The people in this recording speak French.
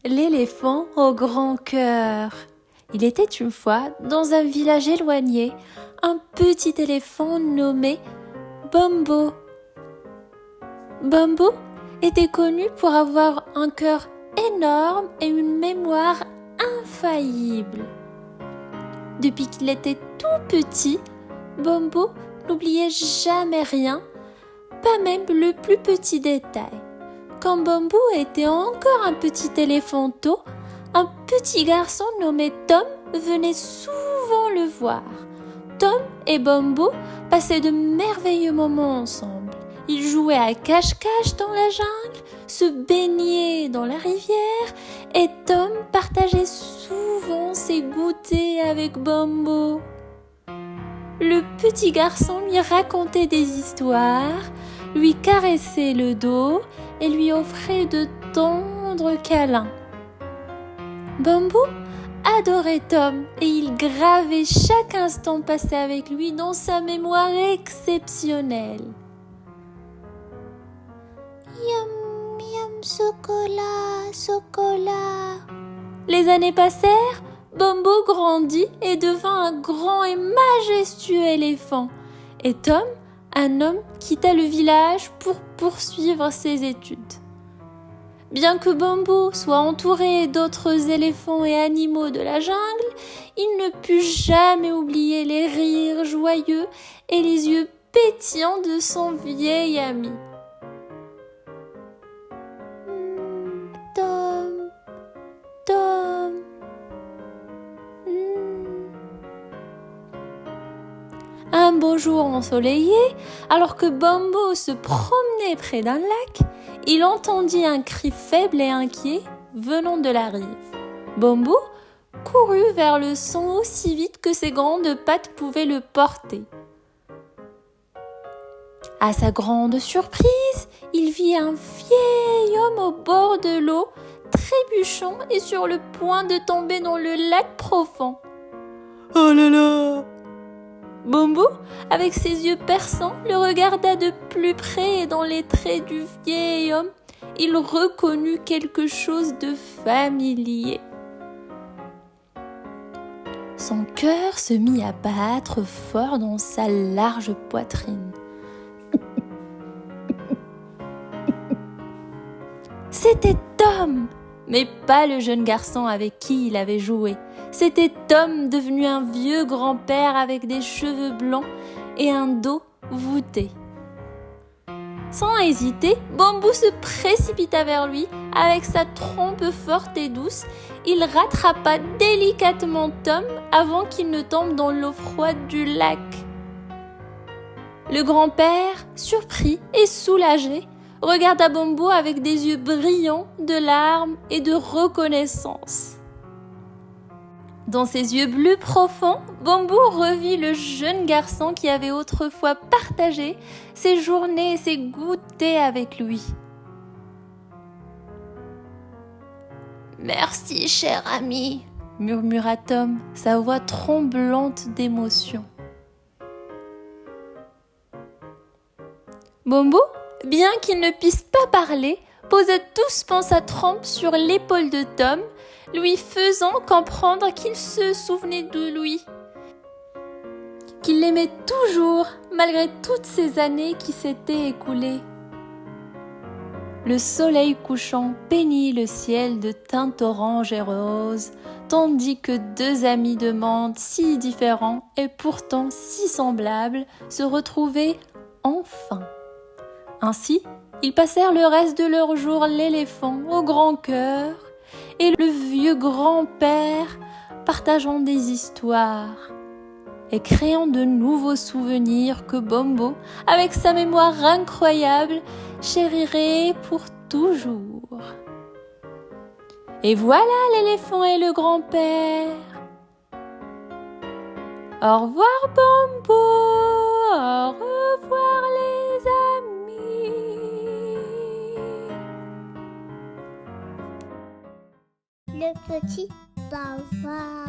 L'éléphant au grand cœur. Il était une fois, dans un village éloigné, un petit éléphant nommé Bombo. Bombo était connu pour avoir un cœur énorme et une mémoire infaillible. Depuis qu'il était tout petit, Bombo n'oubliait jamais rien, pas même le plus petit détail. Quand Bombo était encore un petit éléphanteau, un petit garçon nommé Tom venait souvent le voir. Tom et Bombo passaient de merveilleux moments ensemble. Ils jouaient à cache-cache dans la jungle, se baignaient dans la rivière et Tom partageait souvent ses goûters avec Bombo. Le petit garçon lui racontait des histoires, lui caressait le dos et lui offrait de tendres câlins. Bombo adorait Tom et il gravait chaque instant passé avec lui dans sa mémoire exceptionnelle. Miam, miam, chocolat, chocolat. Les années passèrent, Bombo grandit et devint un grand et majestueux éléphant. Et Tom, un homme, quitta le village pour poursuivre ses études. Bien que Bombo soit entouré d'autres éléphants et animaux de la jungle, il ne put jamais oublier les rires joyeux et les yeux pétillants de son vieil ami. Tom, Tom. Un beau jour ensoleillé, alors que Bombo se promenait près d'un lac, il entendit un cri faible et inquiet venant de la rive. Bombo courut vers le son aussi vite que ses grandes pattes pouvaient le porter. À sa grande surprise, il vit un vieil homme au bord de l'eau, trébuchant et sur le point de tomber dans le lac profond. « Oh là là !» Bombo, avec ses yeux perçants, le regarda de plus près et dans les traits du vieil homme, il reconnut quelque chose de familier. Son cœur se mit à battre fort dans sa large poitrine. C'était Tom, mais pas le jeune garçon avec qui il avait joué. C'était Tom devenu un vieux grand-père avec des cheveux blancs et un dos voûté. Sans hésiter, Bombo se précipita vers lui. Avec sa trompe forte et douce, il rattrapa délicatement Tom avant qu'il ne tombe dans l'eau froide du lac. Le grand-père, surpris et soulagé, regarda Bombo avec des yeux brillants de larmes et de reconnaissance. Dans ses yeux bleus profonds, Bombo revit le jeune garçon qui avait autrefois partagé ses journées et ses goûters avec lui. « Merci, cher ami » murmura Tom, sa voix tremblante d'émotion. Bombo, bien qu'il ne puisse pas parler, posa doucement sa trompe sur l'épaule de Tom, lui faisant comprendre qu'il se souvenait de lui, qu'il l'aimait toujours malgré toutes ces années qui s'étaient écoulées. Le soleil couchant peignit le ciel de teintes orange et rose, tandis que deux amis de monde si différents et pourtant si semblables se retrouvaient enfin. Ainsi, ils passèrent le reste de leur jour l'éléphant au grand cœur et le vieux grand-père partageant des histoires et créant de nouveaux souvenirs que Bombo, avec sa mémoire incroyable, chérirait pour toujours. Et voilà l'éléphant et le grand-père. Au revoir Bombo, au revoir les amis. Le petit bavard.